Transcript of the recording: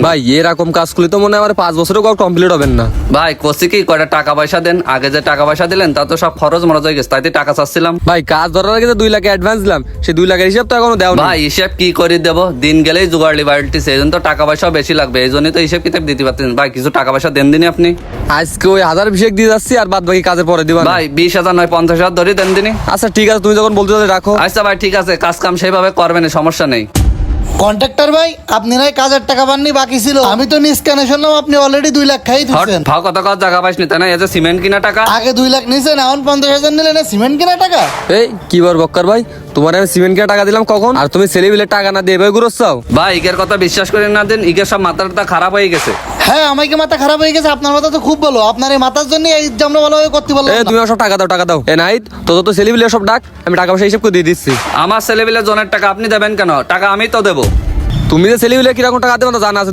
ভাই এরকম কাজ করলে তো মনে হয় আমার 5 বছরও কমপ্লিট হবেন না। ভাই কষি কি কয়টা টাকা পয়সা দেন, আগে যে টাকা পয়সা দিলেন তা তো সব খরচ মরচ হয়ে গেছে, তাইতে টাকা চাচ্ছিলাম। ভাই কাজ ধরার আগে 2 লাখ অ্যাডভান্স দিলাম, সেই 2 লাখের হিসাব তো এখনো দেওয়া ভাই হিসাব কি করে দেবো, দিন গেলেই জোগাড়লি বাড়তিছে, এই জন্য তো টাকা পয়সাও বেশি লাগবে, এই জন্যই তো হিসাব কিতাব দিতে পারতেন। ভাই কিছু টাকা পয়সা দেন দিনই আপনি। আজকে ওই 1000 দিয়ে যাচ্ছি, আর বাদ বাকি কাজের পরে দিবা। ভাই 20,000 নয় 50,000 ধরে দেন দিনই। আচ্ছা ঠিক আছে, তুমি যখন বলতে রাখো। আচ্ছা ভাই ঠিক আছে, কাজ কাম সেইভাবে করবেন, সমস্যা নেই। কন্ট্রাক্টর ভাই, আপনি নাই কাজের টাকা পাননি, বাকি ছিল। আমি তো নিজ কানে শুনলাম আপনি অলরেডি 2 লাখ খাই দিচ্ছেন। ভাও কত কত জায়গা পাইসনি তাই না, এই যে সিমেন্ট কিনা টাকা। আগে 2 লাখ নিছেন, এখন 50,000 নিলেন, সিমেন্ট কিনা টাকা। এই কি বল বক্কর ভাই, তোমার আমি সিমেন্ট কিনে টাকা দিলাম কখন, আর তুমি ছেলে বিলে টাকা না দিয়ে এভাবে ঘুরোচ্ছাও? ভাই ইগের কথা বিশ্বাস করে না দিন, ইগের সব মাথাটা খারাপ হয়ে গেছে। হ্যাঁ, আমাকে মাথা খারাপ হয়ে গেছে, আপনার মাথা তো খুব ভালো। আপনার এই মাথার জন্য এই আমরা ভালোভাবে করতে পারলাম এ না। তুমি সব টাকা দাও, টাকা দাও। এ নাইত তো ছেলে বিলে সব ডাক, আমি টাকা পয়সা হিসাব করে দিয়ে দিচ্ছি। আমার ছেলেবেলে জনের টাকা আপনি দেবেন কেন? টাকা আমি তো দেবো। তুমি যে ছেলে বিলে কিরকম টাকা দেবো না জানা আছে।